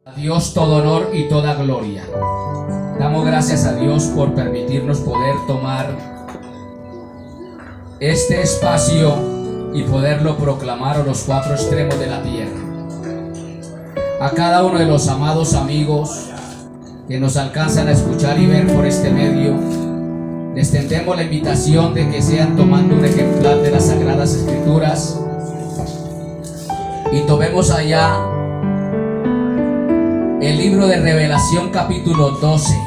A Dios todo honor y toda gloria. Damos gracias a Dios por permitirnos poder tomar este espacio y poderlo proclamar a los cuatro extremos de la tierra. A cada uno de los amados amigos que nos alcanzan a escuchar y ver por este medio, les tendemos la invitación de que sean tomando un ejemplar de las Sagradas Escrituras y tomemos allá el libro de Revelación capítulo 12.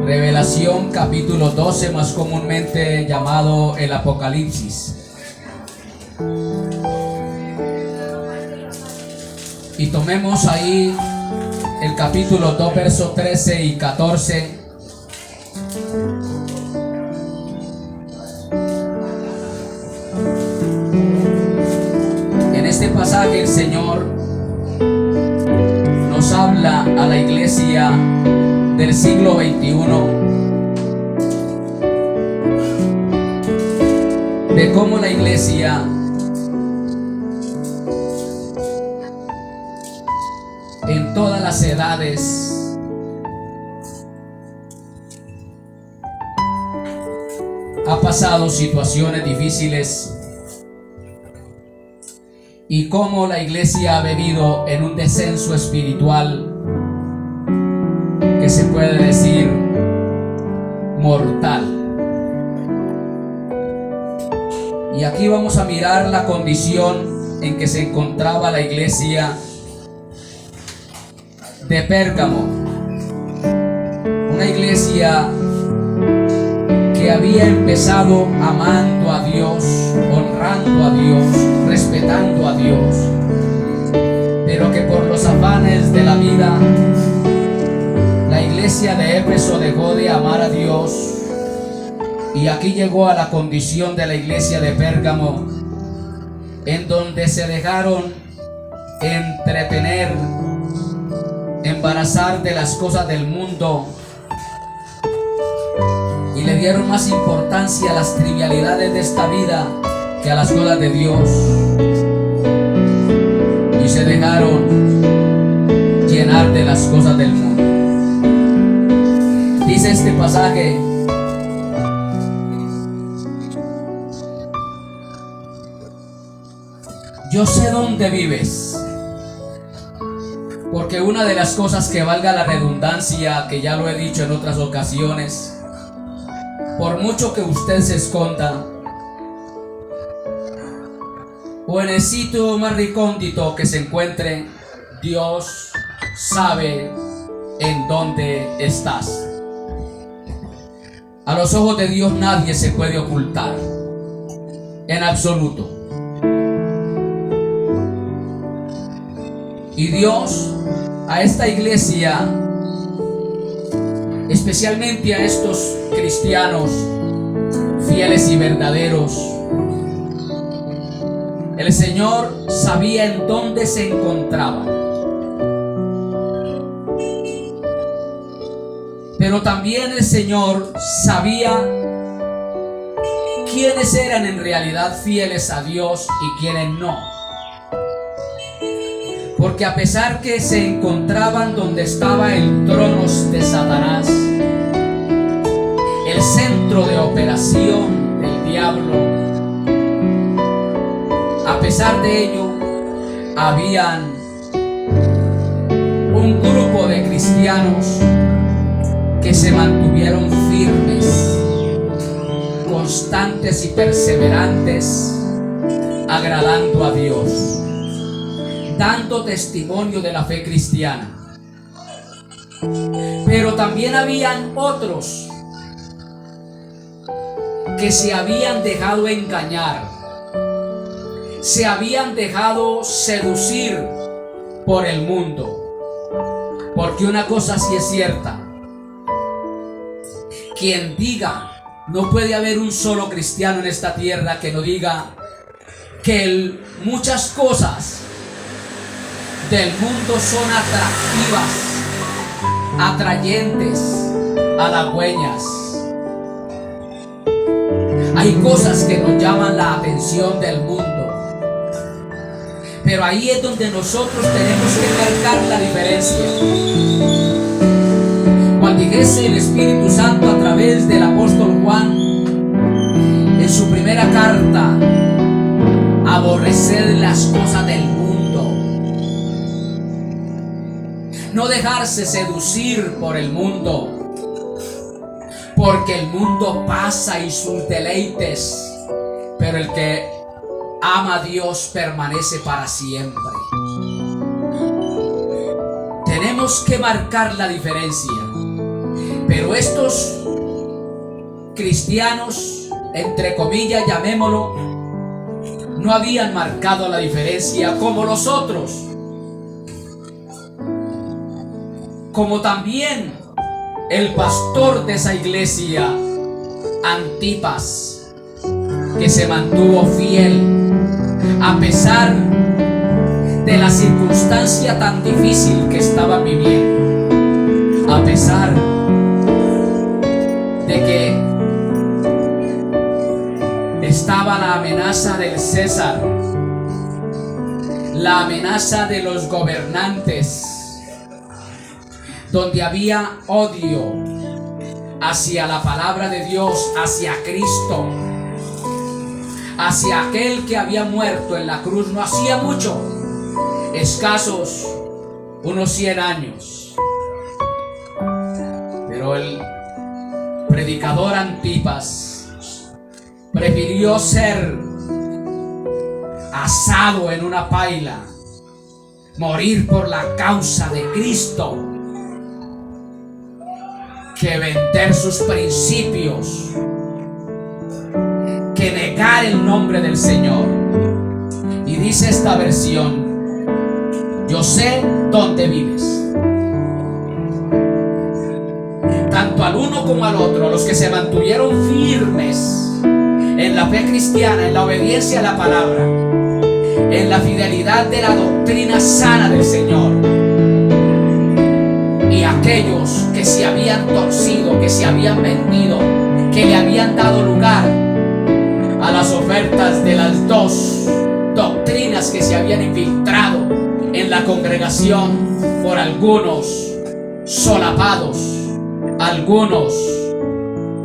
Revelación capítulo 12, más comúnmente llamado el Apocalipsis. Y tomemos ahí el capítulo 2, versos 13 y 14. En este pasaje el Señor nos habla a la iglesia del siglo XXI de cómo la iglesia en todas las edades ha pasado situaciones difíciles y cómo la iglesia ha vivido en un descenso espiritual que se puede decir mortal. Y aquí vamos a mirar la condición en que se encontraba la iglesia de Pérgamo, una iglesia que había empezado amando a Dios, honrando a Dios, respetando a Dios, pero que por los afanes de la vida la iglesia de Éfeso dejó de amar a Dios, y aquí llegó a la condición de la iglesia de Pérgamo, en donde se dejaron entretener, embarazar de las cosas del mundo y le dieron más importancia a las trivialidades de esta vida que a las cosas de Dios, y se dejaron llenar de las cosas del mundo. Dice este pasaje: yo sé dónde vives. Porque una de las cosas, que valga la redundancia, que ya lo he dicho en otras ocasiones, por mucho que usted se esconda o en el sitio más recóndito que se encuentre, Dios sabe en dónde estás. A los ojos de Dios nadie se puede ocultar en absoluto. Y Dios a esta iglesia, especialmente a estos cristianos fieles y verdaderos, el Señor sabía en dónde se encontraban, pero también el Señor sabía quiénes eran en realidad fieles a Dios y quiénes no. Porque a pesar que se encontraban donde estaba el trono de Satanás, el centro de operación del diablo, a pesar de ello, habían un grupo de cristianos que se mantuvieron firmes, constantes y perseverantes, agradando a Dios, dando testimonio de la fe cristiana. Pero también habían otros que se habían dejado engañar, se habían dejado seducir por el mundo. Porque una cosa sí es cierta: quien diga, no puede haber un solo cristiano en esta tierra que no diga que muchas cosas del mundo son atractivas, atrayentes, halagüeñas. Hay cosas que nos llaman la atención del mundo, pero ahí es donde nosotros tenemos que marcar la diferencia. Cuando dijese el Espíritu Santo a través del apóstol Juan en su primera carta, aborrecer las cosas del mundo, no dejarse seducir por el mundo, porque el mundo pasa y sus deleites, pero el que ama a Dios permanece para siempre. Tenemos que marcar la diferencia, pero estos cristianos, entre comillas, llamémoslo, no habían marcado la diferencia como los otros, como también el pastor de esa iglesia, Antipas, que se mantuvo fiel a pesar de la circunstancia tan difícil que estaba viviendo, a pesar de que estaba la amenaza del César, la amenaza de los gobernantes, donde había odio hacia la palabra de Dios, hacia Cristo, hacia aquel que había muerto en la cruz no hacía mucho, escasos unos 100 años. Pero el predicador Antipas prefirió ser asado en una paila, morir por la causa de Cristo, que vender sus principios, que negar el nombre del Señor. Y dice esta versión: yo sé dónde vives. Tanto al uno como al otro, los que se mantuvieron firmes en la fe cristiana, en la obediencia a la palabra, en la fidelidad de la doctrina sana del Señor, y aquellos que se habían torcido, que se habían vendido, que le habían dado lugar a las ofertas de las dos doctrinas que se habían infiltrado en la congregación por algunos solapados, algunos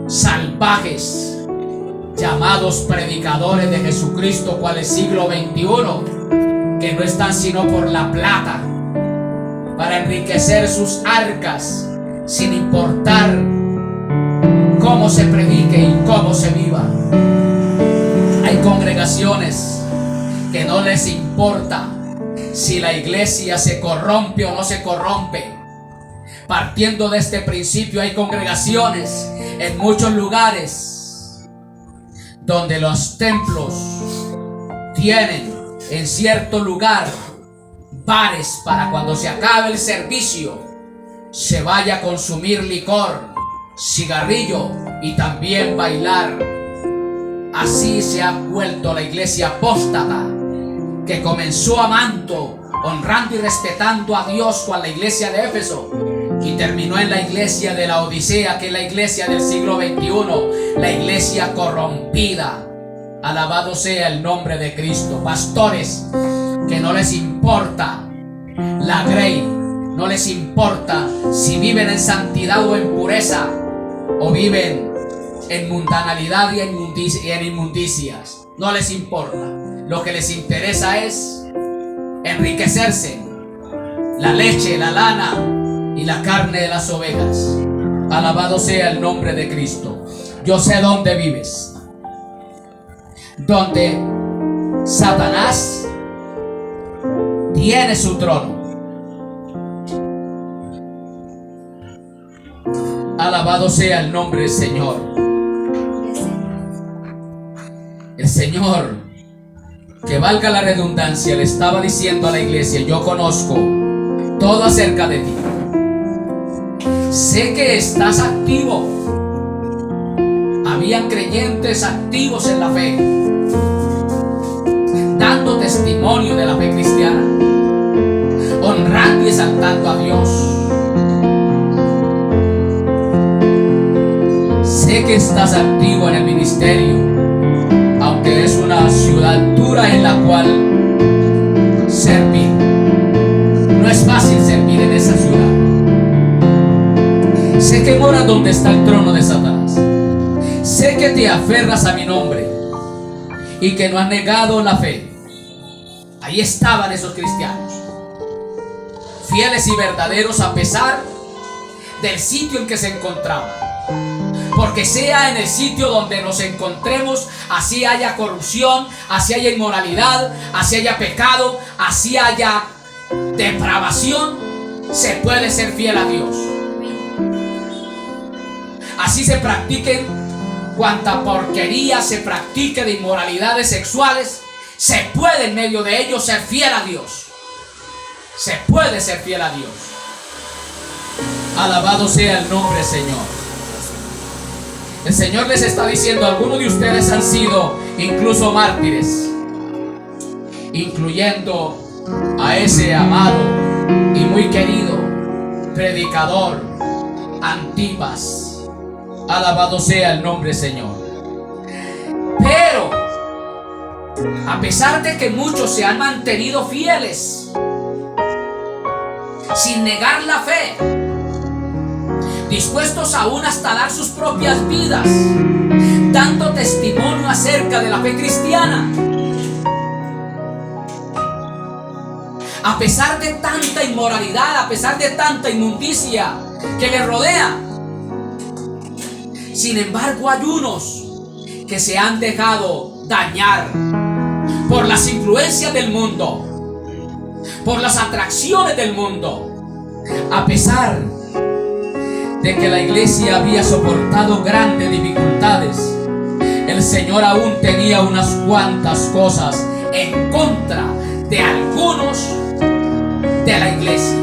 salvajes llamados predicadores de Jesucristo, cual es siglo XXI, que no están sino por la plata, para enriquecer sus arcas, sin importar cómo se predique y cómo se viva. Hay congregaciones que no les importa si la iglesia se corrompe o no se corrompe. Partiendo de este principio, hay congregaciones en muchos lugares donde los templos tienen en cierto lugar bares para cuando se acabe el servicio se vaya a consumir licor, cigarrillo y también bailar. Así se ha vuelto la iglesia apóstata, que comenzó amando, honrando y respetando a Dios con la iglesia de Éfeso, y terminó en la iglesia de la Odisea, que es la iglesia del siglo XXI, la iglesia corrompida. Alabado sea el nombre de Cristo. Pastores que no les importa la grey, no les importa si viven en santidad o en pureza, o viven en mundanalidad y en inmundicias. No les importa. Lo que les interesa es enriquecerse, la leche, la lana y la carne de las ovejas. Alabado sea el nombre de Cristo. Yo sé dónde vives, donde Satanás tiene su trono. Alabado sea el nombre del Señor. El Señor, que valga la redundancia, le estaba diciendo a la iglesia: yo conozco todo acerca de ti. Sé que estás activo. Habían creyentes activos en la fe, dando testimonio de la fe cristiana, honrando y exaltando a Dios. Sé que estás activo en el ministerio. cultura en la cual servir. No es fácil servir en esa ciudad. Sé que moras donde está el trono de Satanás. Sé que te aferras a mi nombre y que no has negado la fe. Ahí estaban esos cristianos, fieles y verdaderos a pesar del sitio en que se encontraban. Porque sea en el sitio donde nos encontremos, así haya corrupción, así haya inmoralidad, así haya pecado, así haya depravación, se puede ser fiel a Dios. Así se practiquen cuanta porquería se practique de inmoralidades sexuales, se puede en medio de ellos ser fiel a Dios. Se puede ser fiel a Dios. Alabado sea el nombre del Señor. El Señor les está diciendo: algunos de ustedes han sido incluso mártires, incluyendo a ese amado y muy querido predicador Antipas. Alabado sea el nombre del Señor. Pero a pesar de que muchos se han mantenido fieles, sin negar la fe, dispuestos aún hasta dar sus propias vidas, dando testimonio acerca de la fe cristiana, a pesar de tanta inmoralidad, a pesar de tanta inmundicia que le rodea, sin embargo hay unos que se han dejado dañar por las influencias del mundo, por las atracciones del mundo. A pesar de que la iglesia había soportado grandes dificultades, el Señor aún tenía unas cuantas cosas en contra de algunos de la iglesia,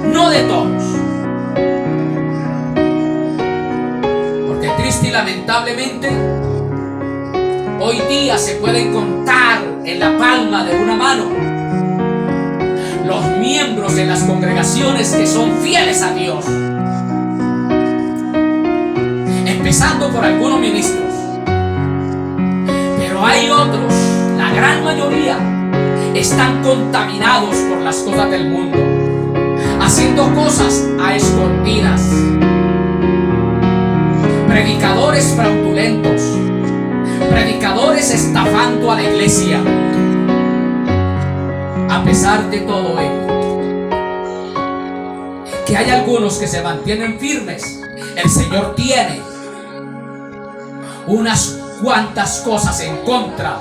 no de todos. Porque triste y lamentablemente, hoy día se pueden contar en la palma de una mano los miembros de las congregaciones que son fieles a Dios, empezando por algunos ministros. Pero hay otros, la gran mayoría, están contaminados por las cosas del mundo, haciendo cosas a escondidas. Predicadores fraudulentos, predicadores estafando a la iglesia. A pesar de todo ello, que hay algunos que se mantienen firmes, el Señor tiene unas cuantas cosas en contra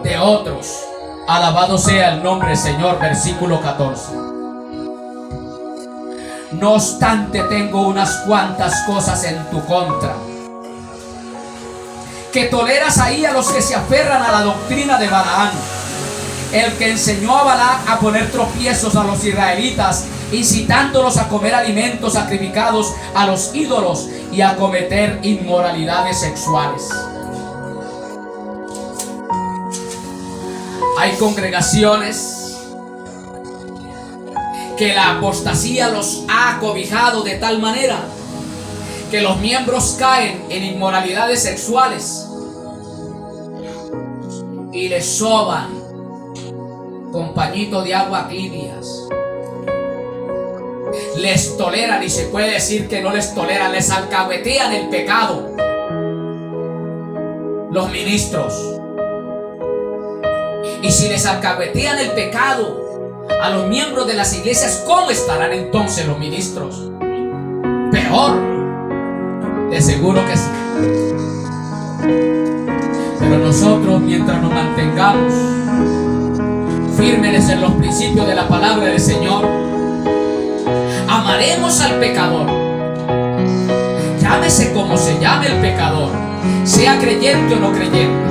de otros. Alabado sea el nombre del Señor. Versículo 14. No obstante, tengo unas cuantas cosas en tu contra, que toleras ahí a los que se aferran a la doctrina de Balaam, el que enseñó a Balac a poner tropiezos a los israelitas, incitándolos a comer alimentos sacrificados a los ídolos y a cometer inmoralidades sexuales. Hay congregaciones que la apostasía los ha acobijado de tal manera que los miembros caen en inmoralidades sexuales y les soban con pañito de agua tibias. Les toleran, y se puede decir que no les toleran, les alcahuetean el pecado los ministros. Y si les alcahuetean el pecado a los miembros de las iglesias, ¿cómo estarán entonces los ministros? Peor, de seguro que sí. Pero nosotros, mientras nos mantengamos firmes en los principios de la palabra del Señor, amaremos al pecador, llámese como se llame el pecador, sea creyente o no creyente,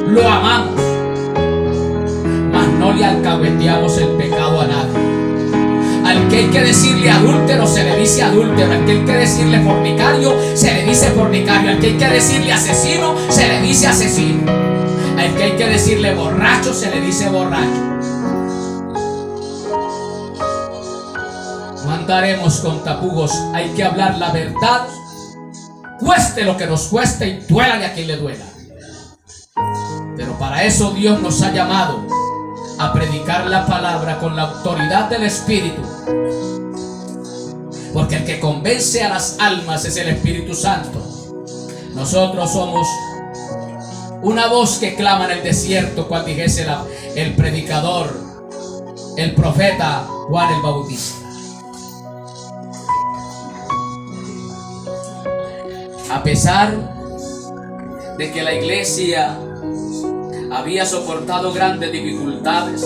lo amamos, mas no le alcahueteamos el pecado a nadie. Al que hay que decirle adúltero se le dice adúltero, al que hay que decirle fornicario se le dice fornicario, al que hay que decirle asesino se le dice asesino, al que hay que decirle borracho se le dice borracho. No andaremos con tapujos, hay que hablar la verdad, cueste lo que nos cueste y duélale a quien le duela. Pero para eso Dios nos ha llamado a predicar la palabra con la autoridad del Espíritu. Porque el que convence a las almas es el Espíritu Santo. Nosotros somos una voz que clama en el desierto, cual dijese el predicador, el profeta Juan el Bautista. A pesar de que la iglesia había soportado grandes dificultades,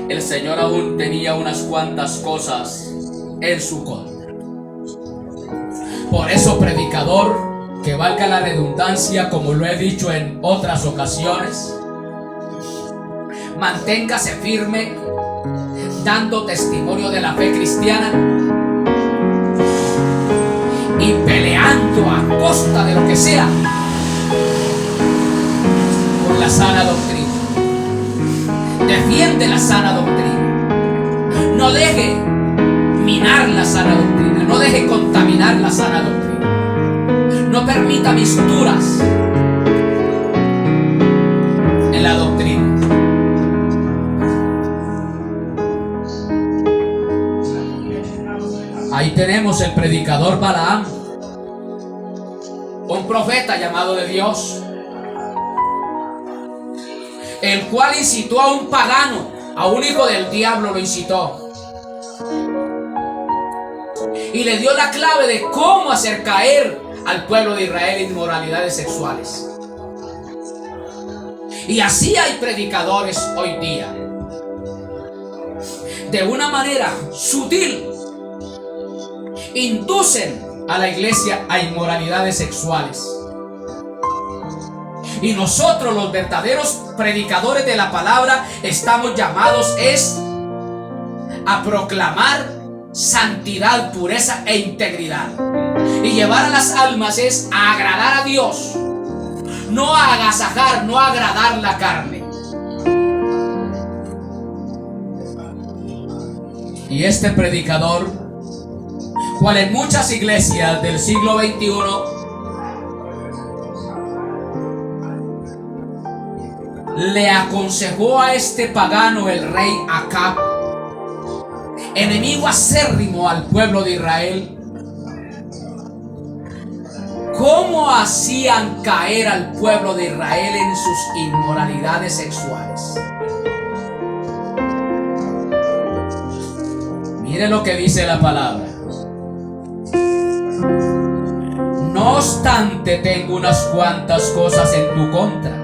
el Señor aún tenía unas cuantas cosas en su contra. Por eso, predicador, que valga la redundancia, como lo he dicho en otras ocasiones, manténgase firme, dando testimonio de la fe cristiana y peleando a costa de lo que sea por la sana doctrina. Defiende la sana doctrina. No deje minar la sana doctrina. No deje contaminar la sana doctrina. No permita misturas en la doctrina. Ahí tenemos el predicador Balaam, un profeta llamado de Dios, el cual incitó a un pagano, a un hijo del diablo lo incitó, y le dio la clave de cómo hacer caer al pueblo de Israel en inmoralidades sexuales. Y así hay predicadores hoy día, de una manera sutil, inducen a la iglesia a inmoralidades sexuales. Y nosotros, los verdaderos predicadores de la palabra, estamos llamados a proclamar santidad, pureza e integridad. Y llevar a las almas es a agradar a Dios, no a agasajar, no a agradar la carne. Y este predicador, cual en muchas iglesias del siglo XXI le aconsejó a este pagano, el rey Acab, enemigo acérrimo al pueblo de Israel, cómo hacían caer al pueblo de Israel en sus inmoralidades sexuales. Mire lo que dice la palabra. No obstante, tengo unas cuantas cosas en tu contra,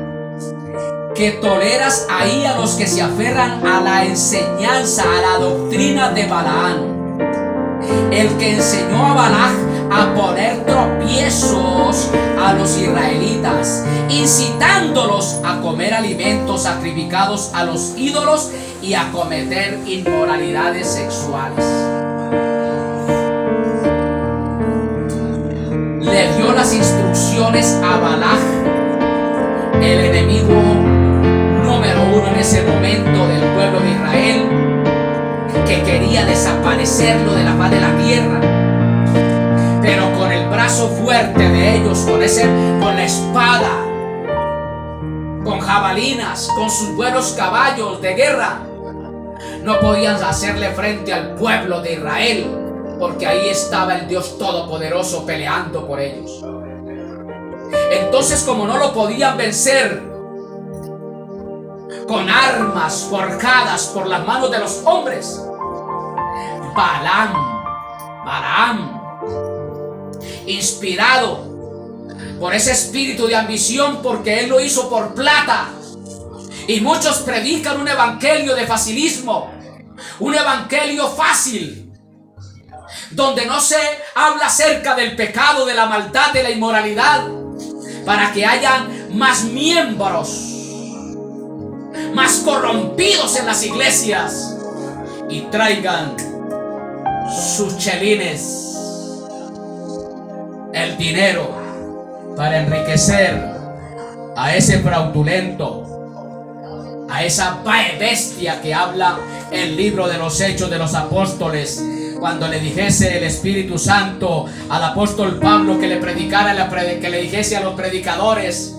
que toleras ahí a los que se aferran a la enseñanza, a la doctrina de Balaam, el que enseñó a Balac a poner tropiezos a los israelitas, incitándolos a comer alimentos sacrificados a los ídolos y a cometer inmoralidades sexuales. Le dio las instrucciones a Balac, el enemigo número uno en ese momento del pueblo de Israel, que quería desaparecerlo de la faz de la tierra, pero con el brazo fuerte de ellos, con la espada, con jabalinas, con sus buenos caballos de guerra, no podían hacerle frente al pueblo de Israel, porque ahí estaba el Dios Todopoderoso peleando por ellos. Entonces, como no lo podían vencer con armas forjadas por las manos de los hombres, Balaam, inspirado por ese espíritu de ambición, porque él lo hizo por plata, y muchos predican un evangelio de facilismo, un evangelio fácil, donde no se habla acerca del pecado, de la maldad, de la inmoralidad, para que hayan más miembros, más corrompidos en las iglesias, y traigan sus chelines, el dinero, para enriquecer a ese fraudulento, a esa bestia que habla el libro de los Hechos de los Apóstoles, cuando le dijese el Espíritu Santo al apóstol Pablo que le predicara, que le dijese a los predicadores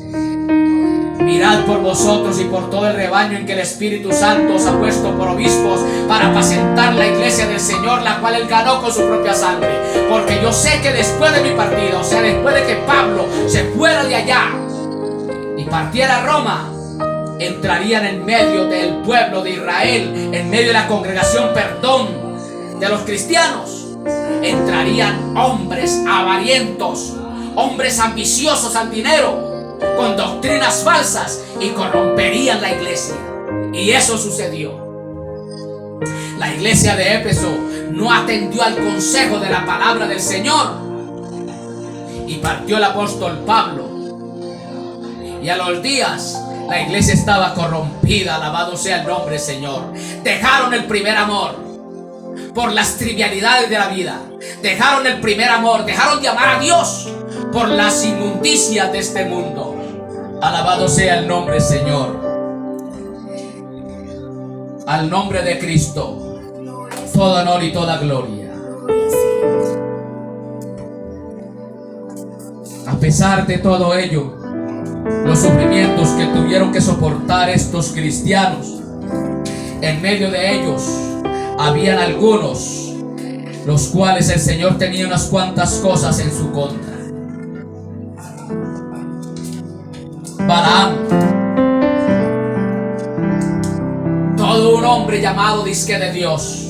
Mirad por vosotros y por todo el rebaño en que el Espíritu Santo os ha puesto por obispos para apacentar la iglesia del Señor, la cual Él ganó con su propia sangre. Porque yo sé que después de mi partida, o sea, después de que Pablo se fuera de allá y partiera a Roma, entrarían en medio del pueblo de Israel, en medio de la congregación, de los cristianos. Entrarían hombres avarientos, hombres ambiciosos al dinero, con doctrinas falsas, y corromperían la iglesia. Y eso sucedió. La iglesia de Éfeso no atendió al consejo de la palabra del Señor, y partió el apóstol Pablo, y a los días la iglesia estaba corrompida. Alabado sea el nombre del Señor. Dejaron el primer amor por las trivialidades de la vida. Dejaron el primer amor, dejaron de amar a Dios por las inmundicias de este mundo. Alabado sea el nombre del Señor. Al nombre de Cristo, todo honor y toda gloria. A pesar de todo ello, los sufrimientos que tuvieron que soportar estos cristianos, en medio de ellos habían algunos los cuales el Señor tenía unas cuantas cosas en su contra. Balaam, todo un hombre llamado disque de Dios,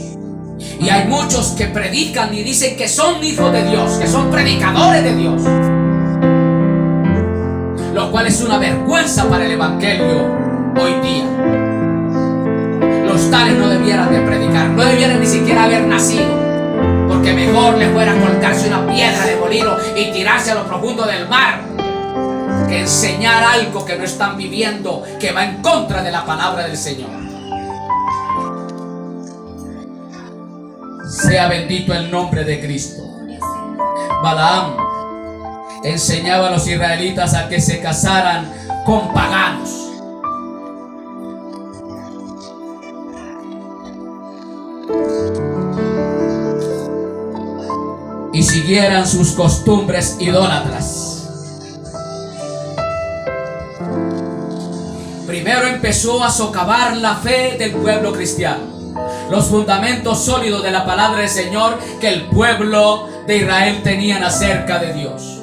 y hay muchos que predican y dicen que son hijos de Dios, que son predicadores de Dios, lo cual es una vergüenza para el evangelio hoy día. Los tales no debieran de predicar, no debieran ni siquiera haber nacido, porque mejor les fuera colgarse una piedra de molino y tirarse a lo profundo del mar, que enseñar algo que no están viviendo, que va en contra de la palabra del Señor. Sea bendito el nombre de Cristo. Balaam enseñaba a los israelitas a que se casaran con paganos. Y siguieran sus costumbres idólatras. Primero empezó a socavar la fe del pueblo cristiano, los fundamentos sólidos de la palabra del Señor que el pueblo de Israel tenían acerca de Dios.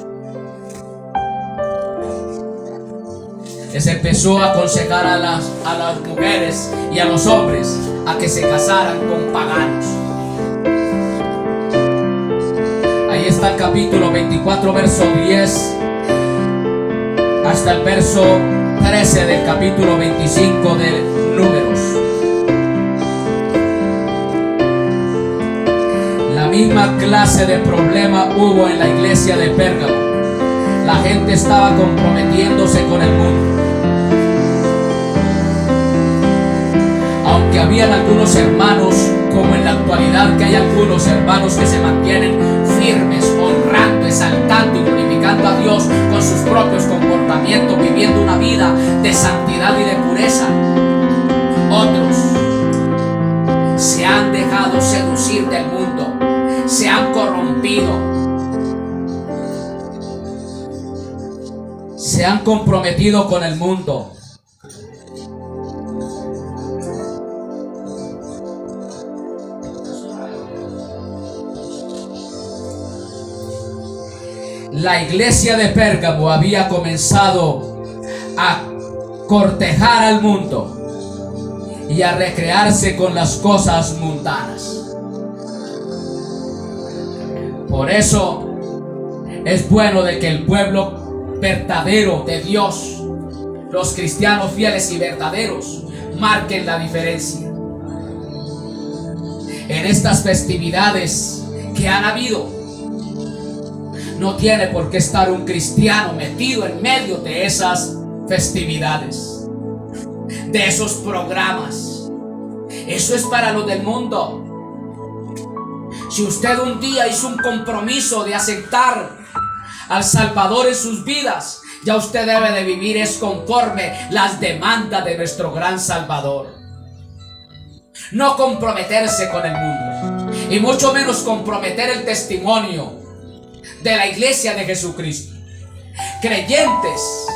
Les empezó a aconsejar a las mujeres y a los hombres a que se casaran con paganos. Ahí está el capítulo 24, verso 10 hasta el verso 13 del capítulo 25 de Números. La misma clase de problema hubo en la iglesia de Pérgamo. La gente estaba comprometiéndose con el mundo. Aunque habían algunos hermanos, como en la actualidad que hay algunos hermanos que se mantienen firmes, honrando, exaltando y glorificando a Dios con sus propios comportamientos, viviendo una vida de santidad y de pureza, otros se han dejado seducir del mundo, se han corrompido, se han comprometido con el mundo. La iglesia de Pérgamo había comenzado a cortejar al mundo y a recrearse con las cosas mundanas. Por eso es bueno de que el pueblo verdadero de Dios, los cristianos fieles y verdaderos, marquen la diferencia. En estas festividades que han habido, no tiene por qué estar un cristiano metido en medio de esas festividades, de esos programas. Eso es para los del mundo. Si usted un día hizo un compromiso de aceptar al Salvador en sus vidas, ya usted debe de vivir es conforme las demandas de nuestro gran Salvador. No comprometerse con el mundo, y mucho menos comprometer el testimonio de la iglesia de Jesucristo. Creyentes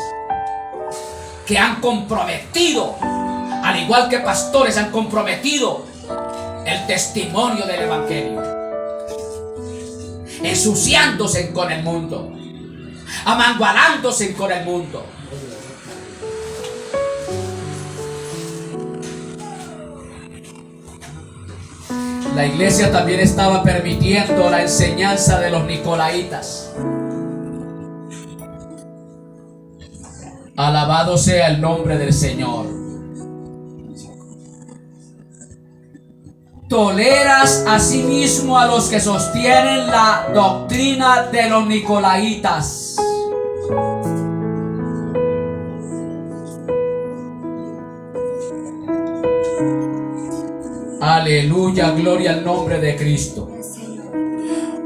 que han comprometido, al igual que pastores han comprometido el testimonio del evangelio, ensuciándose con el mundo, amangualándose con el mundo. La iglesia también estaba permitiendo la enseñanza de los nicolaitas. Alabado sea el nombre del Señor. Toleras asimismo a los que sostienen la doctrina de los nicolaitas. Aleluya, gloria al nombre de Cristo.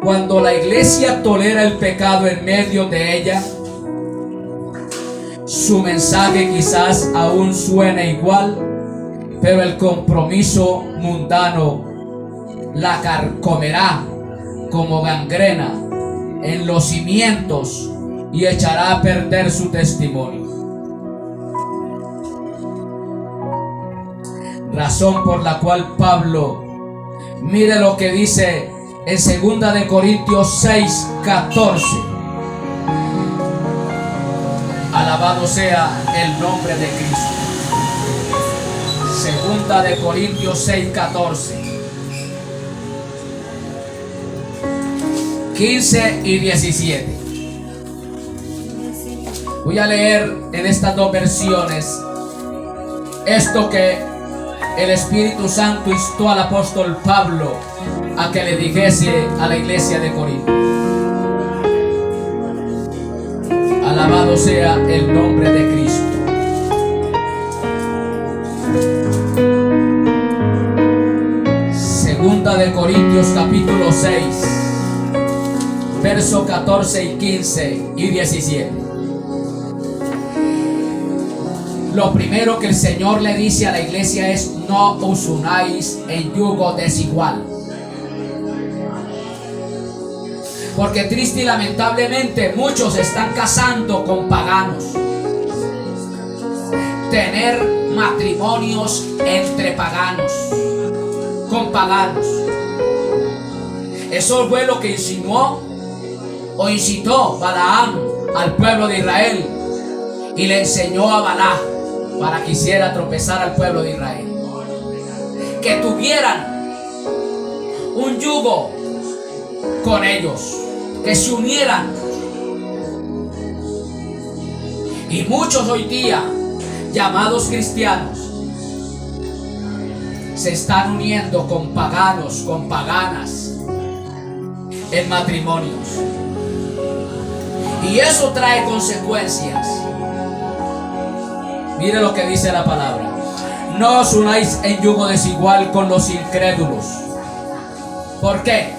Cuando la iglesia tolera el pecado en medio de ella, su mensaje quizás aún suene igual, pero el compromiso mundano la carcomerá como gangrena en los cimientos y echará a perder su testimonio. Razón por la cual Pablo, mire lo que dice en 2 de Corintios 6:14. Alabado sea el nombre de Cristo. 2 de Corintios 6:14, 15 y 17. Voy a leer en estas dos versiones esto que el Espíritu Santo instó al apóstol Pablo a que le dijese a la iglesia de Corinto. Alabado sea el nombre de Cristo. Segunda de Corintios capítulo 6, verso 14 y 15 y 17. Lo primero que el Señor le dice a la iglesia es: no os unáis en yugo desigual. Porque triste y lamentablemente muchos se están casando con paganos. Tener matrimonios entre paganos, con paganos. Eso fue lo que insinuó o incitó Balaam al pueblo de Israel, y le enseñó a Balac para que hiciera tropezar al pueblo de Israel, que tuvieran un yugo con ellos, que se unieran. Y muchos hoy día, llamados cristianos, se están uniendo con paganos, con paganas en matrimonios, y eso trae consecuencias. Mire lo que dice la palabra: no os unáis en yugo desigual con los incrédulos. ¿Por qué?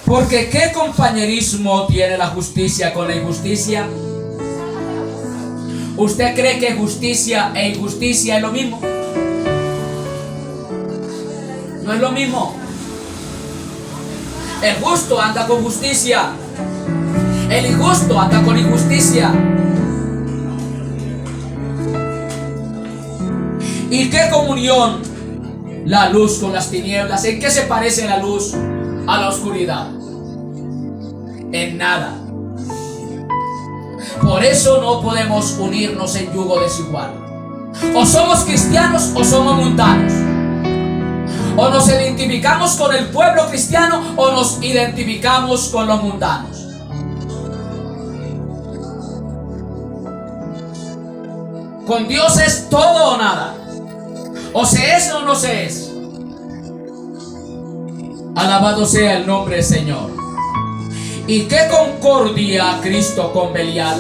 Porque ¿qué compañerismo tiene la justicia con la injusticia? ¿Usted cree que justicia e injusticia es lo mismo? No es lo mismo. El justo anda con justicia, el injusto anda con injusticia. ¿Y qué comunión la luz con las tinieblas? ¿En qué se parece la luz a la oscuridad? En nada. Por eso no podemos unirnos en yugo desigual. O somos cristianos o somos mundanos. O nos identificamos con el pueblo cristiano o nos identificamos con los mundanos. Con Dios es todo o nada. O se es o no se es. Alabado sea el nombre del Señor. ¿Y qué concordia Cristo con Belial?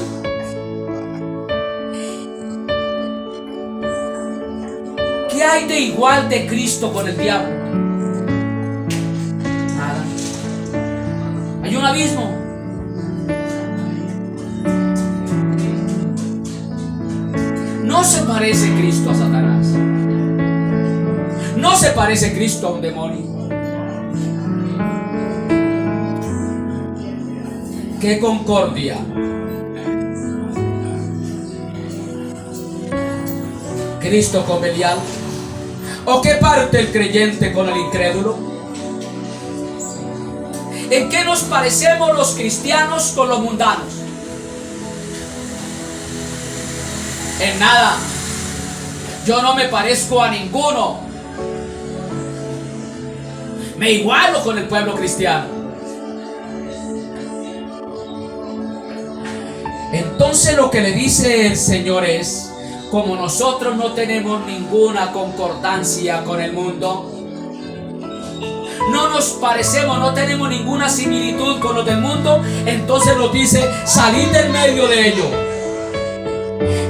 ¿Qué hay de igual de Cristo con el diablo? Nada. Hay un abismo. No se parece Cristo a Satanás. No se parece Cristo a un demonio. ¿Qué concordia Cristo con Belial? ¿O qué parte el creyente con el incrédulo? ¿En qué nos parecemos los cristianos con los mundanos? En nada. Yo no me parezco a ninguno. Me igualo con el pueblo cristiano. Entonces lo que le dice el Señor es: como nosotros no tenemos ninguna concordancia con el mundo, no nos parecemos, no tenemos ninguna similitud con los del mundo, entonces nos dice: salid del medio de ellos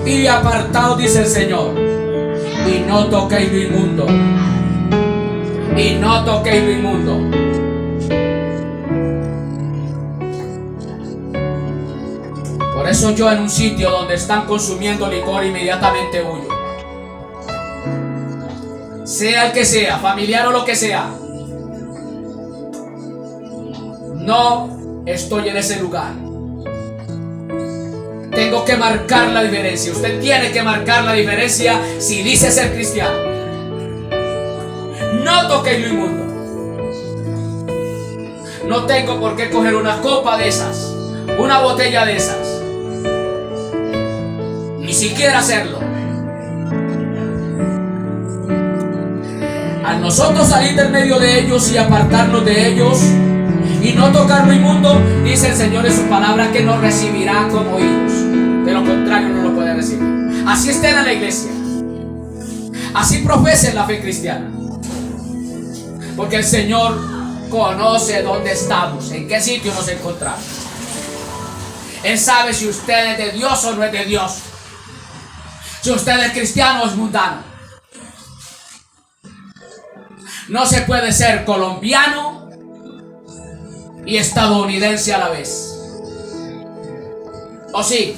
y apartaos, dice el Señor, y no toquéis lo inmundo, y no toquéis lo inmundo. Por eso yo, en un sitio donde están consumiendo licor, inmediatamente huyo. Sea el que sea, familiar o lo que sea, no estoy en ese lugar. Tengo que marcar la diferencia. Usted tiene que marcar la diferencia si dice ser cristiano. No toquéis lo inmundo. No tengo por qué coger una copa de esas, una botella de esas, ni siquiera hacerlo. Al nosotros salir del medio de ellos y apartarnos de ellos y no tocar lo inmundo, dice el Señor en su palabra que nos recibirá como hijos. De lo contrario no lo puede recibir. Así estén en la iglesia, así profesen la fe cristiana, porque el Señor conoce dónde estamos, en qué sitio nos encontramos. Él sabe si usted es de Dios o no es de Dios, si usted es cristiano o es mundano. No se puede ser colombiano y estadounidense a la vez. ¿O sí?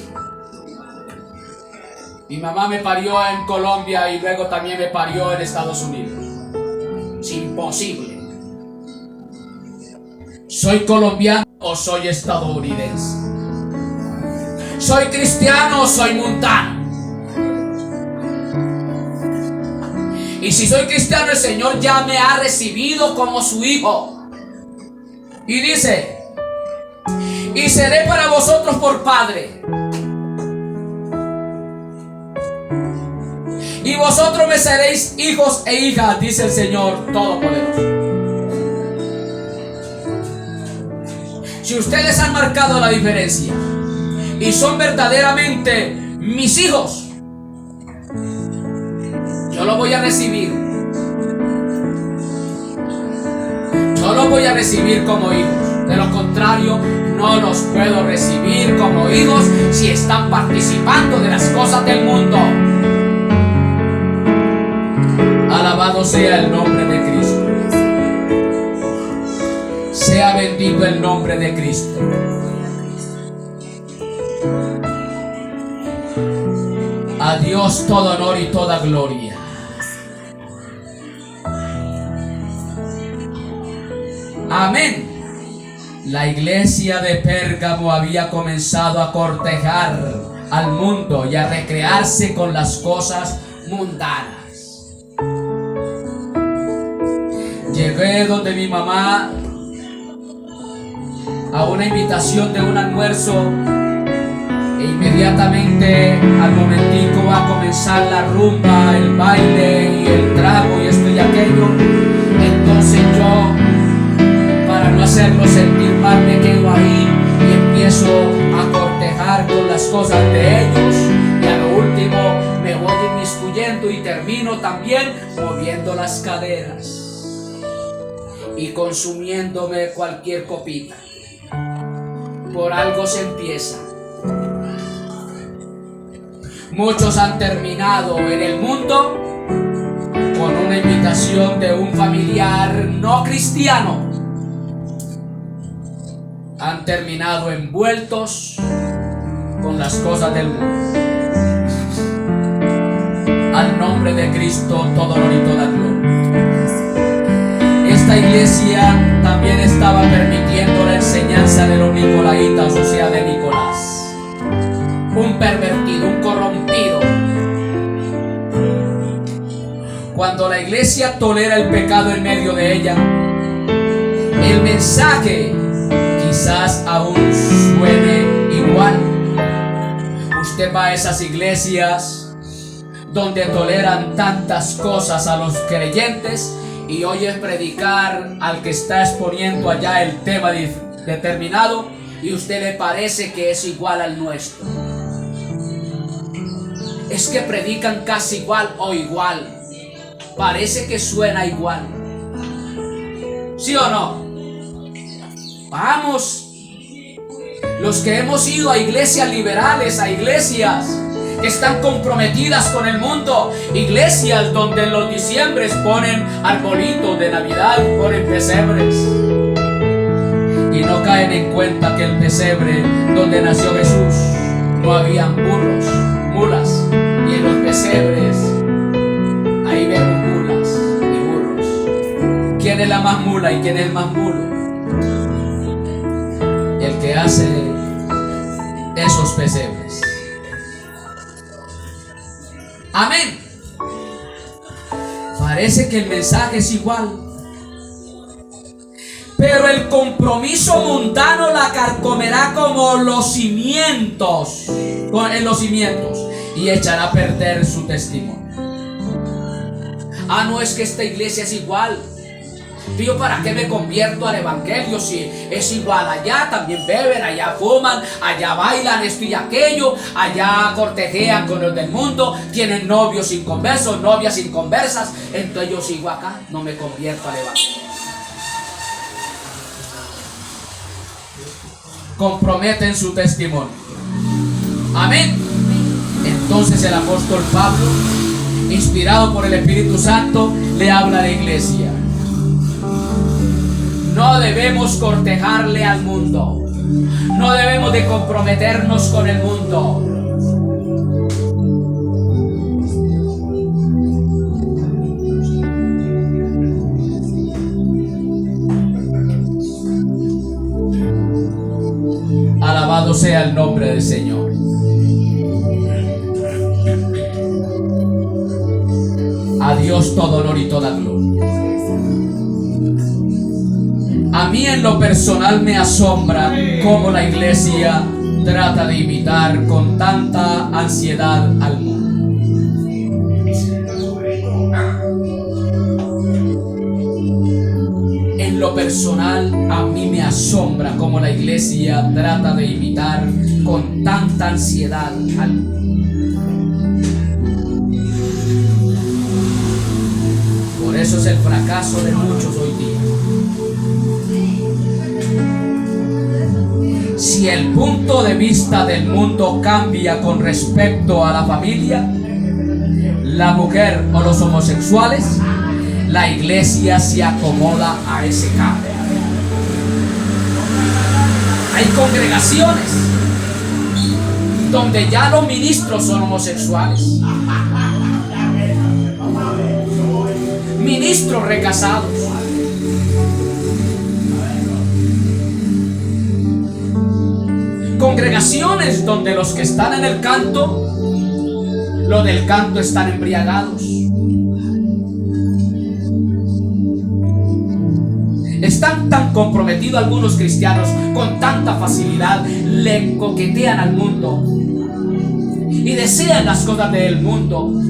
Mi mamá me parió en Colombia y luego también me parió en Estados Unidos. Es imposible. ¿Soy colombiano o soy estadounidense? ¿Soy cristiano o soy mundano? Y si soy cristiano, el Señor ya me ha recibido como su hijo. Y dice: y seré para vosotros por padre, y vosotros me seréis hijos e hijas, dice el Señor Todopoderoso. Si ustedes han marcado la diferencia y son verdaderamente mis hijos, yo lo voy a recibir. Yo lo voy a recibir como hijos. De lo contrario, no los puedo recibir como hijos si están participando de las cosas del mundo. Alabado sea el nombre de Cristo. Sea bendito el nombre de Cristo. A Dios todo honor y toda gloria. Amén. La iglesia de Pérgamo había comenzado a cortejar al mundo y a recrearse con las cosas mundanas. Llegué donde mi mamá a una invitación de un almuerzo e inmediatamente al momentico va a comenzar la rumba, el baile y el trago y esto y aquello. Entonces yo, para no hacerlo sentir mal, me quedo ahí y empiezo a cortejar con las cosas de ellos, y a lo último me voy inmiscuyendo y termino también moviendo las caderas y consumiéndome cualquier copita. Por algo se empieza. Muchos han terminado en el mundo con una invitación de un familiar no cristiano. Han terminado envueltos con las cosas del mundo. Al nombre de Cristo todo honor y toda gloria. Esta iglesia también estaba permitiendo la enseñanza de los nicolaitas, o sea, de Nicolás, un pervertido, un corrompido, cuando la iglesia tolera el pecado en medio de ella, el mensaje quizás aún suene igual. Usted va a esas iglesias donde toleran tantas cosas a los creyentes y oye predicar al que está exponiendo allá el tema determinado y usted le parece que es igual al nuestro. Es que predican casi igual o igual. Parece que suena igual. ¿Sí o no? Vamos. Los que hemos ido a iglesias liberales, a iglesias que están comprometidas con el mundo, iglesias donde en los diciembres ponen arbolitos de Navidad, ponen pesebres y no caen en cuenta que el pesebre donde nació Jesús no habían burros, mulas, y en los pesebres ahí vemos mulas y burros. ¿Quién es la más mula y quién es el más mulo? El que hace esos pesebres. Amén. Parece que el mensaje es igual, pero el compromiso mundano la carcomerá como los cimientos, en los cimientos, y echará a perder su testimonio. No es que esta iglesia es igual. Tío, ¿para qué me convierto al evangelio si es igual? Allá también beben, allá fuman, allá bailan esto y aquello, allá cortejean con los del mundo, tienen novios inconversos, novias inconversas. Entonces yo sigo acá, no me convierto al evangelio. Comprometen su testimonio. Amén. Entonces el apóstol Pablo, inspirado por el Espíritu Santo, le habla a la iglesia. No debemos cortejarle al mundo. No debemos de comprometernos con el mundo. Alabado sea el nombre del Señor. A Dios todo honor y toda gloria. A mí en lo personal me asombra cómo la iglesia trata de imitar con tanta ansiedad al mundo. En lo personal a mí me asombra cómo la iglesia trata de imitar con tanta ansiedad al mundo. Por eso es el fracaso de muchos hoy día. Si el punto de vista del mundo cambia con respecto a la familia, la mujer o los homosexuales, la iglesia se acomoda a ese cambio. Hay congregaciones donde ya los ministros son homosexuales, ministros recasados. Congregaciones donde los que están en el canto, los del canto están embriagados. Están tan comprometidos algunos cristianos, con tanta facilidad le coquetean al mundo y desean las cosas del mundo.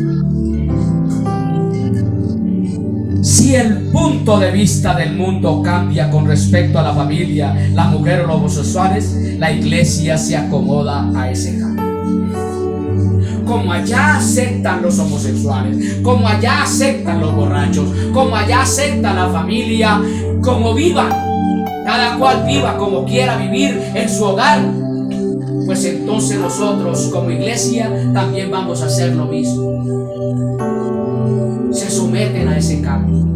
Si el punto de vista del mundo cambia con respecto a la familia, la mujer o los homosexuales, la iglesia se acomoda a ese cambio. Como allá aceptan los homosexuales, como allá aceptan los borrachos, como allá aceptan la familia, como vivan, cada cual viva como quiera vivir en su hogar, pues entonces nosotros como iglesia también vamos a hacer lo mismo. Se someten a ese cambio.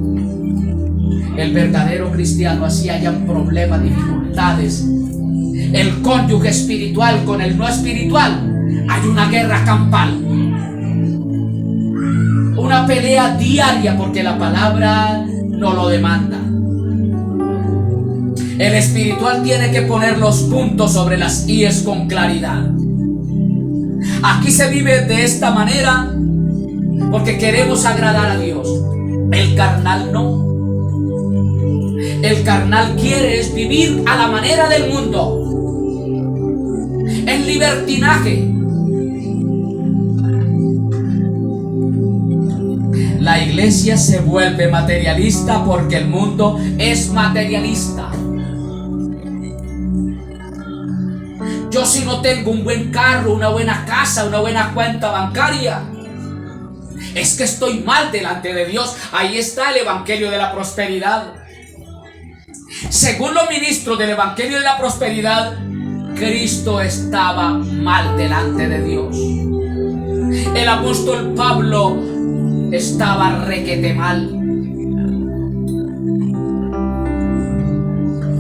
El verdadero cristiano, así hayan problemas, dificultades, el cónyuge espiritual con el no espiritual, hay una guerra campal, una pelea diaria, porque la palabra no lo demanda. El espiritual tiene que poner los puntos sobre las íes con claridad. Aquí se vive de esta manera, porque queremos agradar a Dios. El carnal no. El carnal quiere es vivir a la manera del mundo, en libertinaje. La iglesia se vuelve materialista porque el mundo es materialista. Yo, si no tengo un buen carro, una buena casa, una buena cuenta bancaria, es que estoy mal delante de Dios. Ahí está el evangelio de la prosperidad. Según los ministros del evangelio de la prosperidad, Cristo estaba mal delante de Dios. El apóstol Pablo estaba requete mal,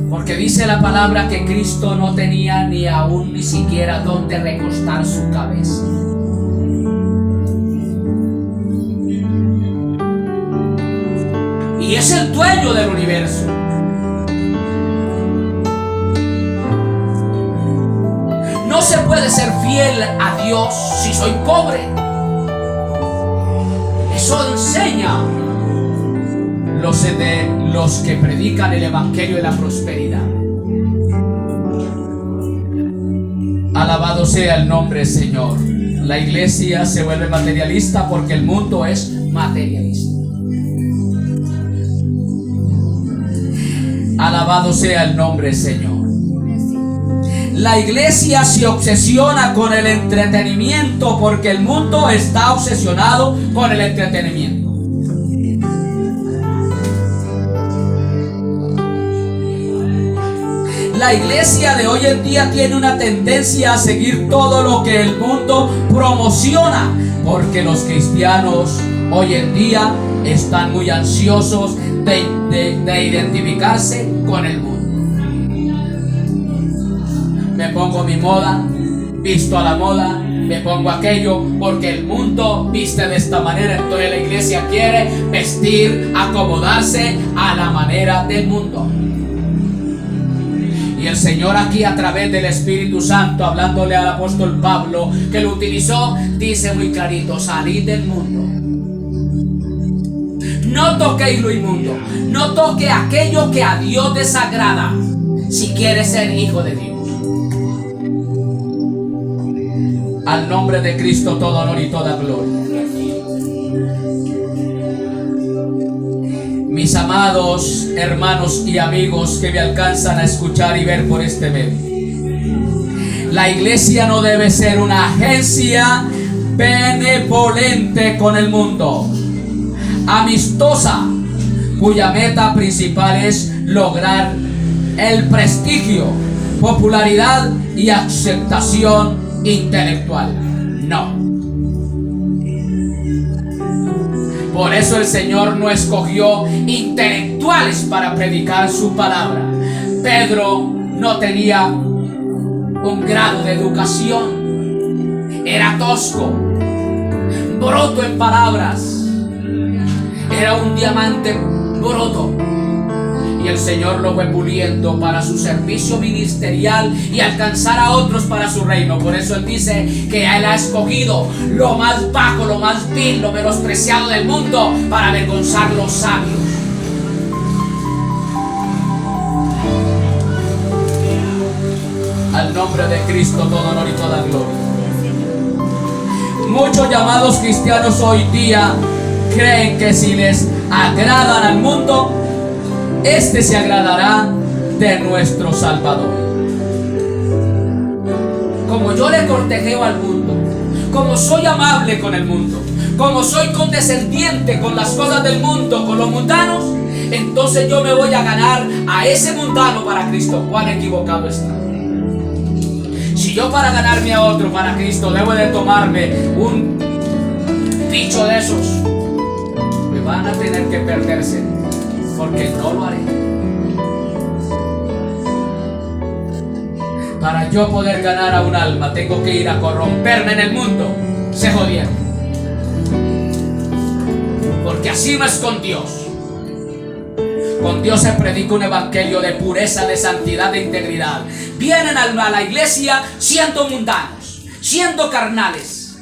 porque dice la palabra que Cristo no tenía ni siquiera donde recostar su cabeza. Y es el dueño del universo. No se puede ser fiel a Dios si soy pobre. Eso enseña los que predican el evangelio de la prosperidad. Alabado sea el nombre del Señor. La iglesia se vuelve materialista porque el mundo es materialista. Alabado sea el nombre del Señor. La iglesia se obsesiona con el entretenimiento porque el mundo está obsesionado con el entretenimiento. La iglesia de hoy en día tiene una tendencia a seguir todo lo que el mundo promociona, porque los cristianos hoy en día están muy ansiosos de identificarse con el mundo. Me pongo mi moda, visto a la moda, me pongo aquello, porque el mundo viste de esta manera. Entonces la iglesia quiere vestir, acomodarse a la manera del mundo. Y el Señor aquí, a través del Espíritu Santo, hablándole al apóstol Pablo, que lo utilizó, dice muy clarito: salid del mundo. No toquéis lo inmundo, no toque aquello que a Dios desagrada, si quieres ser hijo de Dios. Al nombre de Cristo todo honor y toda gloria. Mis amados hermanos y amigos que me alcanzan a escuchar y ver por este medio, la iglesia no debe ser una agencia benevolente con el mundo, amistosa, cuya meta principal es lograr el prestigio, popularidad y aceptación intelectual. No. Por eso el Señor no escogió intelectuales para predicar su palabra. Pedro no tenía un grado de educación, era tosco, broto en palabras, era un diamante broto. Y el Señor lo fue puliendo para su servicio ministerial y alcanzar a otros para su reino. Por eso Él dice que Él ha escogido lo más bajo, lo más vil, lo menospreciado del mundo para avergonzar los sabios. Al nombre de Cristo todo honor y toda gloria. Muchos llamados cristianos hoy día creen que si les agradan al mundo, este se agradará de nuestro Salvador. Como yo le cortejeo al mundo, como soy amable con el mundo, como soy condescendiente con las cosas del mundo, con los mundanos, entonces yo me voy a ganar a ese mundano para Cristo. ¿Cuán equivocado está? Si yo, para ganarme a otro para Cristo, debo de tomarme un dicho de esos, me van a tener que perderse, porque no lo haré. Para yo poder ganar a un alma, tengo que ir a corromperme en el mundo. Se jodieron. Porque así no es con Dios. Con Dios se predica un evangelio de pureza, de santidad, de integridad. Vienen a la iglesia siendo mundanos, siendo carnales.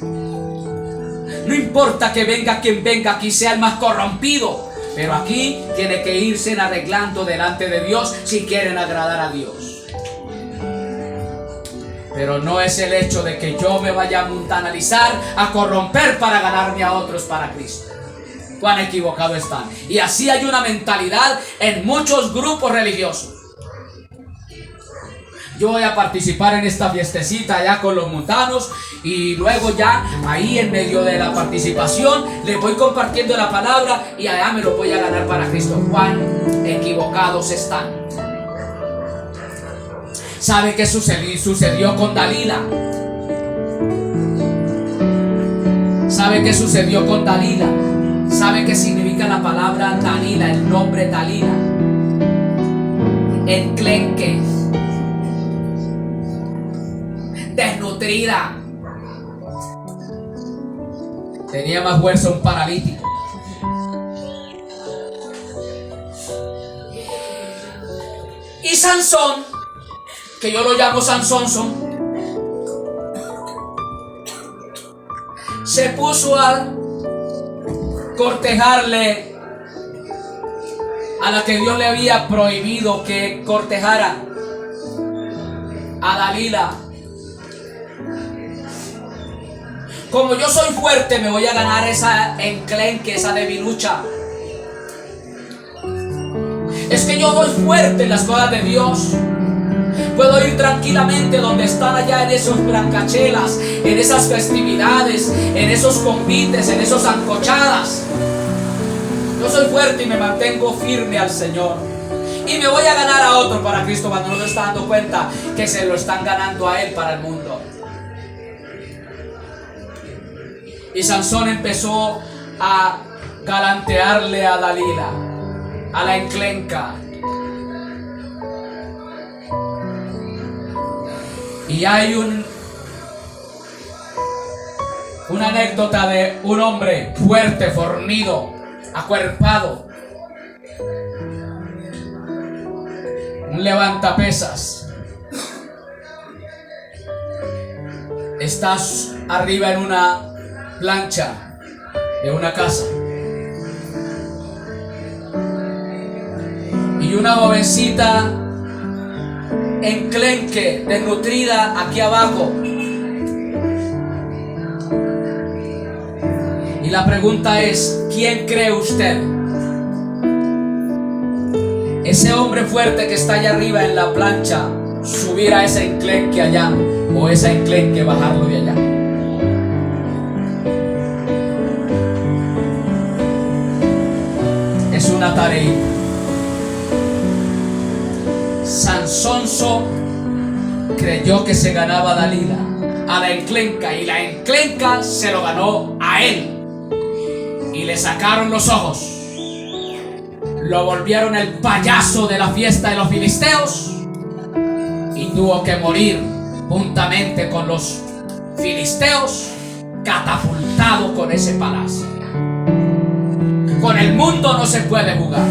No importa que venga quien venga, aquí sea el más corrompido, pero aquí tiene que irse arreglando delante de Dios si quieren agradar a Dios. Pero no es el hecho de que yo me vaya a mundanalizar, a corromper para ganarme a otros para Cristo. Cuán equivocado están. Y así hay una mentalidad en muchos grupos religiosos. Yo voy a participar en esta fiestecita allá con los mundanos, y luego ya ahí en medio de la participación les voy compartiendo la palabra y allá me lo voy a ganar para Cristo. Cuán equivocados están. ¿Sabe qué sucedió con Dalila? ¿Sabe qué sucedió con Dalila? ¿Sabe qué significa la palabra Dalila, el nombre Dalila? Enclenque, desnutrida. Tenía más fuerza un paralítico. Y Sansón, que yo lo llamo Sansonson, se puso a cortejarle a la que Dios le había prohibido que cortejara, a Dalila. Como yo soy fuerte, me voy a ganar esa enclenque, esa debilucha. Es que yo soy fuerte en las cosas de Dios. Puedo ir tranquilamente donde están allá en esos brancachelas, en esas festividades, en esos convites, en esos ancochadas. Yo soy fuerte y me mantengo firme al Señor. Y me voy a ganar a otro para Cristo cuando no se está dando cuenta que se lo están ganando a Él para el mundo. Y Sansón empezó a galantearle a Dalila, a la enclenca. Y hay una anécdota de un hombre fuerte, fornido, acuerpado, un levantapesas. Estás arriba en una plancha de una casa y una jovencita enclenque, desnutrida aquí abajo. Y la pregunta es, ¿quién cree usted? Ese hombre fuerte que está allá arriba en la plancha, subir a ese enclenque allá, o esa enclenque bajarlo de allá. Es una tarea. Sansonso creyó que se ganaba a Dalila, a la enclenca, y la enclenca se lo ganó a él. Y le sacaron los ojos, lo volvieron el payaso de la fiesta de los filisteos, y tuvo que morir juntamente con los filisteos, catapultado con ese palacio. Con el mundo no se puede jugar.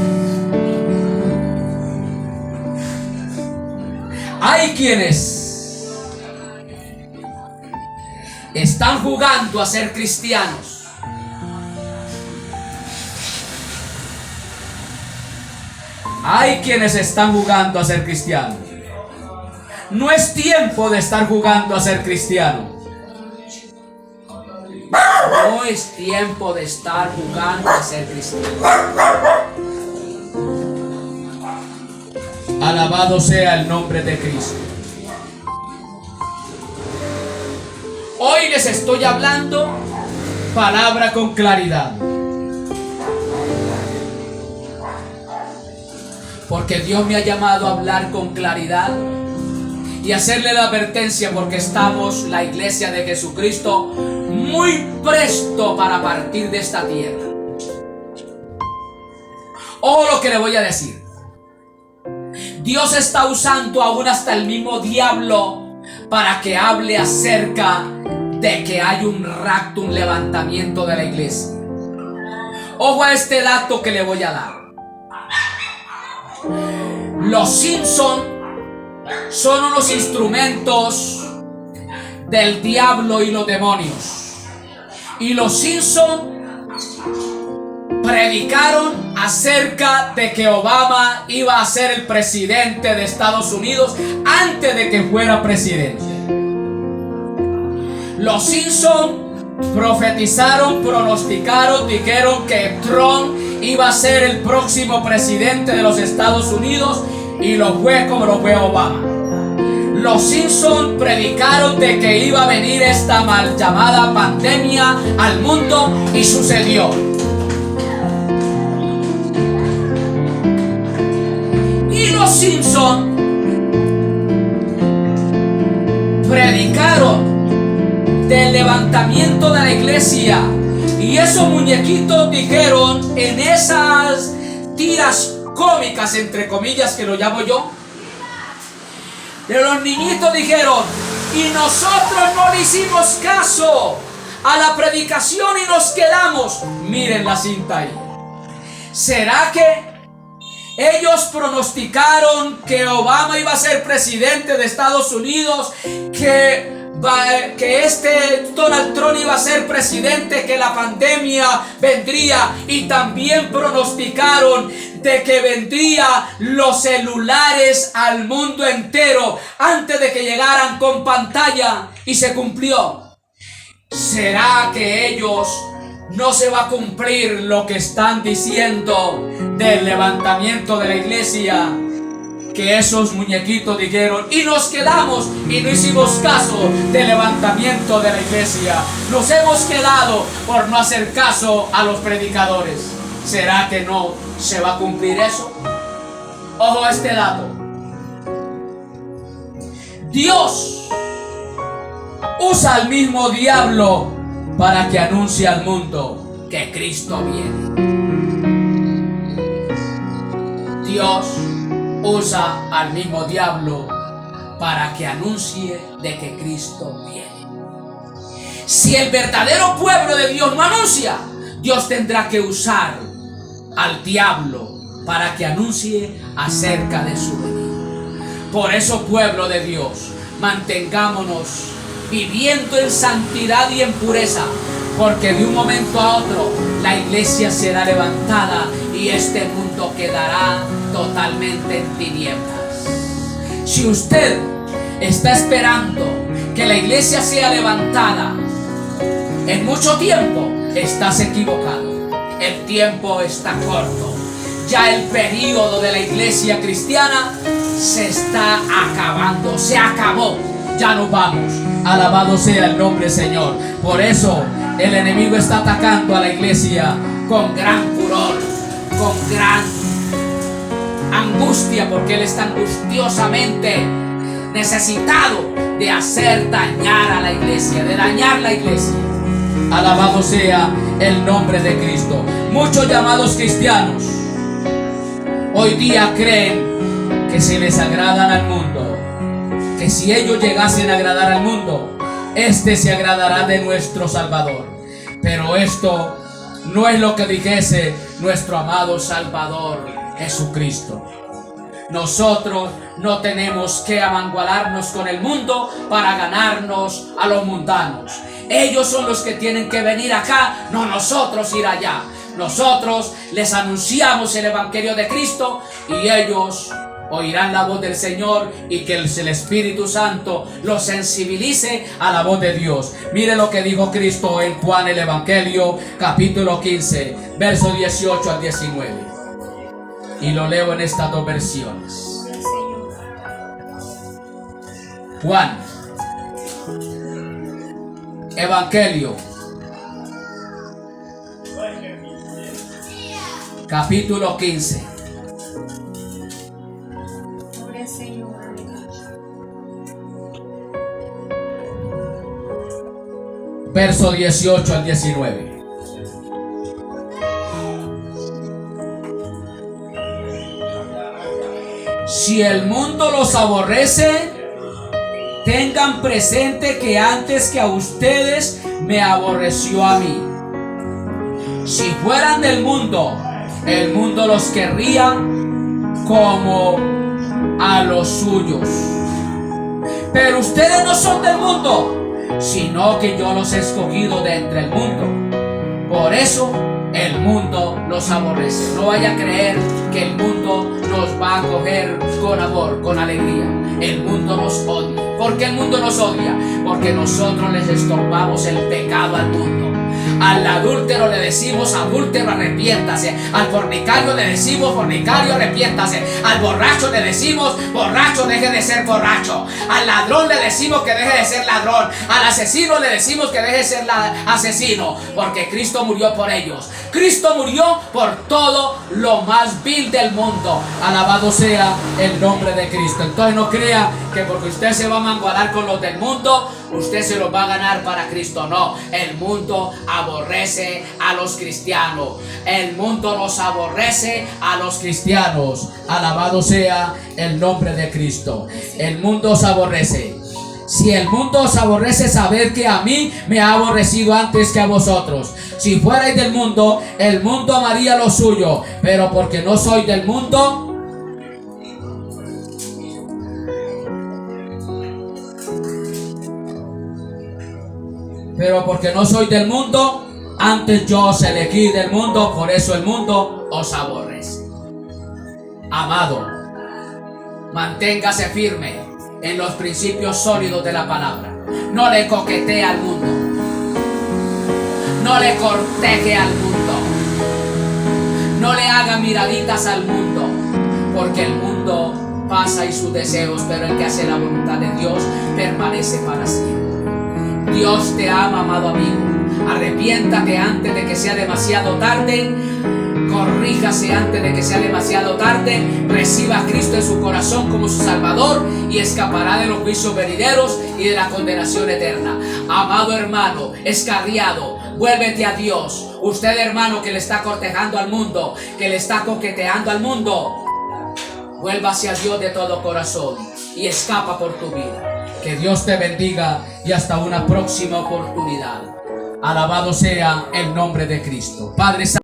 Hay quienes están jugando a ser cristianos. Hay quienes están jugando a ser cristianos. No es tiempo de estar jugando a ser cristiano. No es tiempo de estar jugando a ser cristiano. Alabado sea el nombre de Cristo. Hoy les estoy hablando palabra con claridad, porque Dios me ha llamado a hablar con claridad y hacerle la advertencia, porque estamos, la iglesia de Jesucristo, muy presto para partir de esta tierra. Ojo lo que le voy a decir. Dios está usando aún hasta el mismo diablo para que hable acerca de que hay un rapto, un levantamiento de la iglesia. Ojo a este dato que le voy a dar. Los Simpson son unos instrumentos del diablo y los demonios. Y los Simpson predicaron acerca de que Obama iba a ser el presidente de Estados Unidos antes de que fuera presidente. Los Simpson profetizaron, pronosticaron, dijeron que Trump iba a ser el próximo presidente de los Estados Unidos, y lo fue como lo fue Obama. Los Simpson predicaron de que iba a venir esta mal llamada pandemia al mundo, y sucedió. Y los Simpson predicaron del levantamiento de la iglesia, y esos muñequitos dijeron en esas tiras cómicas, entre comillas, que lo llamo yo, de los niñitos, dijeron: y nosotros no le hicimos caso a la predicación y nos quedamos. Miren la cinta ahí. ¿Será que ellos pronosticaron que Obama iba a ser presidente de Estados Unidos, que Donald Trump iba a ser presidente, que la pandemia vendría, y también pronosticaron de que vendría los celulares al mundo entero antes de que llegaran con pantalla, y se cumplió? ¿Será que ellos no se va a cumplir lo que están diciendo del levantamiento de la iglesia? Que esos muñequitos dijeron y nos quedamos y no hicimos caso del levantamiento de la iglesia. Nos hemos quedado por no hacer caso a los predicadores. ¿Será que no se va a cumplir eso? Ojo a este dato. Dios usa al mismo diablo para que anuncie al mundo que Cristo viene. Dios usa al mismo diablo para que anuncie de que Cristo viene. Si el verdadero pueblo de Dios no anuncia, Dios tendrá que usar al diablo para que anuncie acerca de su venida. Por eso, pueblo de Dios, mantengámonos viviendo en santidad y en pureza, porque de un momento a otro la iglesia será levantada y este mundo quedará totalmente en tinieblas. Si usted está esperando que la iglesia sea levantada en mucho tiempo, estás equivocado. El tiempo está corto. Ya el periodo de la iglesia cristiana se está acabando, se acabó. Ya nos vamos. Alabado sea el nombre del Señor. Por eso el enemigo está atacando a la iglesia con gran furor, con gran angustia, porque él está angustiosamente necesitado de hacer dañar a la iglesia, de dañar la iglesia. Alabado sea el nombre de Cristo. Muchos llamados cristianos hoy día creen que si les agradan al mundo, que si ellos llegasen a agradar al mundo, este se agradará de nuestro Salvador. Pero esto no es lo que dijese nuestro amado Salvador Jesucristo. Nosotros no tenemos que amangualarnos con el mundo para ganarnos a los mundanos. Ellos son los que tienen que venir acá, no nosotros ir allá. Nosotros les anunciamos el Evangelio de Cristo y ellos oirán la voz del Señor, y que el Espíritu Santo los sensibilice a la voz de Dios. Mire lo que dijo Cristo en Juan el Evangelio, capítulo 15, verso 18 al 19. Y lo leo en estas dos versiones. Juan, Evangelio, capítulo 15. Verso 18 al 19. Si el mundo los aborrece, tengan presente que antes que a ustedes me aborreció a mí. Si fueran del mundo, el mundo los querría como a los suyos. Pero ustedes no son del mundo, sino que yo los he escogido de entre el mundo. Por eso el mundo los aborrece. No vaya a creer que el mundo nos va a acoger con amor, con alegría. El mundo nos odia. ¿Por qué el mundo nos odia? Porque nosotros les estorbamos el pecado al mundo. Al adúltero le decimos: adúltero, arrepiéntase. Al fornicario le decimos: fornicario, arrepiéntase. Al borracho le decimos: borracho, deje de ser borracho. Al ladrón le decimos que deje de ser ladrón. Al asesino le decimos que deje de ser asesino. Porque Cristo murió por ellos. Cristo murió por todo lo más vil del mundo. Alabado sea el nombre de Cristo. Entonces no crea que porque usted se va a mangualar con los del mundo, usted se los va a ganar para Cristo. No, el mundo aborrece a los cristianos. El mundo nos aborrece a los cristianos. Alabado sea el nombre de Cristo. El mundo os aborrece. Si el mundo os aborrece, sabed que a mí me ha aborrecido antes que a vosotros. Si fuerais del mundo, el mundo amaría lo suyo. Pero porque no soy del mundo, antes yo os elegí del mundo, por eso el mundo os aborrece. Amado, manténgase firme en los principios sólidos de la palabra. No le coquetee al mundo. No le corteje al mundo. No le haga miraditas al mundo. Porque el mundo pasa y sus deseos, pero el que hace la voluntad de Dios permanece para siempre. Dios te ama, amado amigo. Arrepiéntate antes de que sea demasiado tarde. Corríjase antes de que sea demasiado tarde. Reciba a Cristo en su corazón como su Salvador y escapará de los juicios venideros y de la condenación eterna. Amado hermano, escarriado, vuélvete a Dios. Usted, hermano, que le está cortejando al mundo, que le está coqueteando al mundo, vuélvase a Dios de todo corazón y escapa por tu vida. Que Dios te bendiga y hasta una próxima oportunidad. Alabado sea el nombre de Cristo. Padre Santo.